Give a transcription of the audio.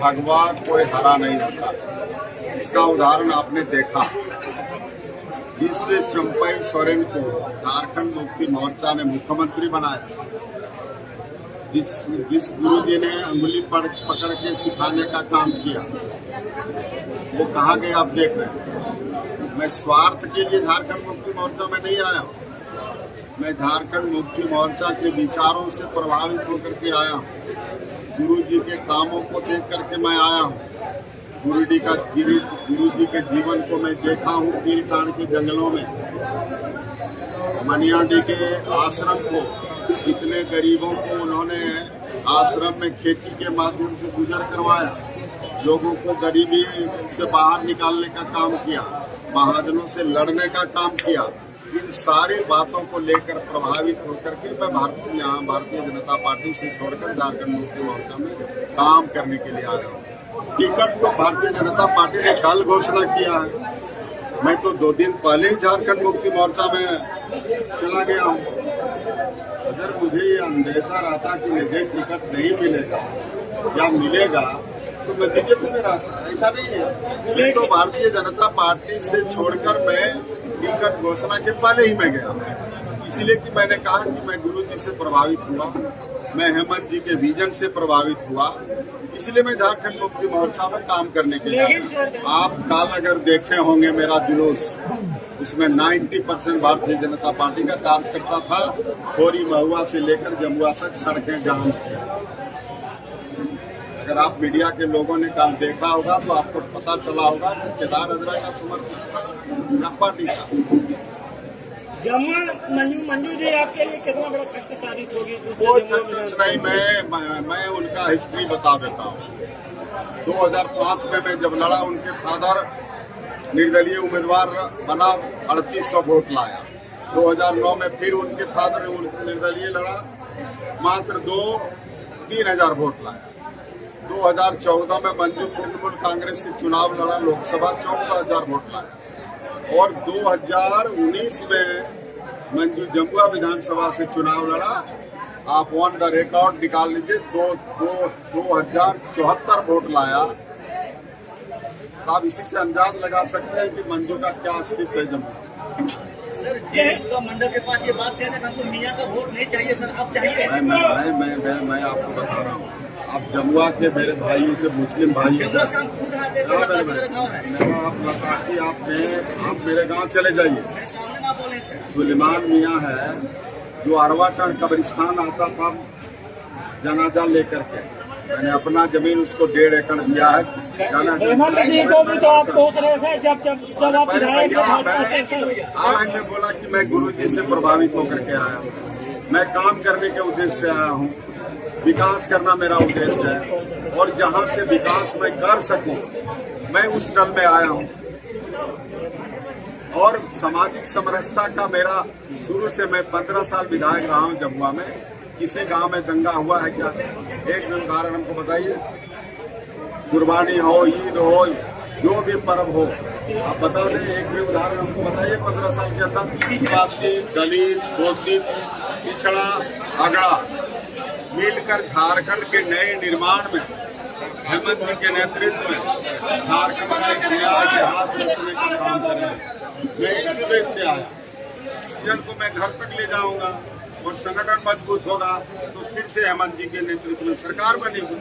भगवा कोई हरा नहीं होता। इसका उदाहरण आपने देखा, जिस चंपई सोरेन को झारखंड मुक्ति मोर्चा ने मुख्यमंत्री बनाया, जिस गुरुजी ने अंगुली पकड़ के सिखाने का काम किया, वो कहाँ गए आप देख रहे हैं। मैं स्वार्थ के लिए झारखंड मुक्ति मोर्चा में नहीं आया हूँ। मैं झारखंड मुक्ति मोर्चा के विचारों से प्रभावित होकर के आया हूँ। गुरु जी के कामों को देख करके मैं आया हूँ। गुरु जी के जीवन को मैं देखा हूँ। कीलटाण के जंगलों में, मनियाडी के आश्रम को, कितने गरीबों को उन्होंने आश्रम में खेती के माध्यम से गुजर करवाया, लोगों को गरीबी से बाहर निकालने का काम किया, महाजनों से लड़ने का काम किया। इन सारी बातों को लेकर प्रभावित होकर के मैं भारतीय जनता पार्टी से छोड़कर झारखंड मुक्ति मोर्चा में काम करने के लिए आया हूँ। टिकट तो भारतीय जनता पार्टी ने कल घोषणा किया है। मैं तो 2 दिन पहले ही झारखंड मुक्ति मोर्चा में चला गया हूँ। अगर मुझे ये अंदेशा रहता कि मुझे टिकट नहीं मिलेगा या मिलेगा तो मैं बीजेपी में रहता। ऐसा नहीं है। ये तो भारतीय जनता पार्टी से छोड़कर मैं टिकट घोषणा के पहले ही मैं गया, इसलिए कि मैंने कहा कि मैं गुरु जी से प्रभावित हुआ, मैं हेमंत जी के विजन से प्रभावित हुआ, इसलिए मैं झारखंड मुक्ति मोर्चा में काम करने के लिए। आप कल अगर देखे होंगे मेरा जुलूस, उसमें 90% भारतीय जनता पार्टी का कार्यकर्ता था। खोरी महुआ से लेकर जमुआ तक सड़कें जाम थी। अगर आप मीडिया के लोगों ने कल देखा होगा तो आपको पता चला होगा कि केदार अजरा का समर्थन पार्टी का। जमुआ मंजू जी आपके लिए कितना बड़ा कष्ट साबित होगी? कुछ नहीं, मैं उनका हिस्ट्री बता देता हूँ। 2005 में मैं जब लड़ा, उनके फादर निर्दलीय उम्मीदवार बना, 3800 वोट लाया। 2009 में फिर उनके फादर निर्दलीय लड़ा, मात्र 3,000 वोट लाया। 2014 में मंजू तृणमूल कांग्रेस से चुनाव लड़ा, लोकसभा 14,000 वोट लाया। और 2019 में मंजू जमुआ विधानसभा से चुनाव लड़ा। आप ऑन द रिकॉर्ड निकाल लीजिए, 2074 वोट लाया। आप इसी से अंदाज लगा सकते हैं कि मंजू का क्या अस्तित्व है जमुआ। सर, जमुआ मंडल के पास ये बात कहते हैं हमको मियां का वोट नहीं चाहिए सर, अब चाहिए। मैं आपको बता रहा हूँ, आप जमुआ के मेरे भाइयों से, मुस्लिम भाई, आप मेरे गांव चले जाइए। सुलेमान मियाँ है जो अरवाटन कब्रिस्तान आता था जनाजा लेकर के, मैंने अपना जमीन उसको 1.5 एकड़ दिया है। मैंने बोला कि मैं गुरुजी से प्रभावित होकर के आया हूँ। मैं काम करने के उद्देश्य से आया हूँ, विकास करना मेरा उद्देश्य है, और जहाँ से विकास मैं कर सकूं मैं उस दल में आया हूँ। और सामाजिक समरसता का मेरा शुरू से, मैं 15 साल विधायक रहा हूँ जमुआ में। किसी गांव में दंगा हुआ है क्या? एक भी उदाहरण हमको बताइए। कुर्बानी हो, ईद हो, जो भी पर्व हो, आप बता दें, एक भी उदाहरण हमको बताइए 15 साल के अंदर। आदिवासी, दलित, शोषित, पिछड़ा, अगड़ा मिलकर झारखंड के नए निर्माण में, हेमंत जी के नेतृत्व में झारखंड में नया इतिहास रचने का काम कर रहे हैं। मैं इस उद्देश्य से आया। जिनको मैं घर तक ले जाऊंगा और संगठन मजबूत होगा तो फिर से हेमंत जी के नेतृत्व में सरकार बनेगी।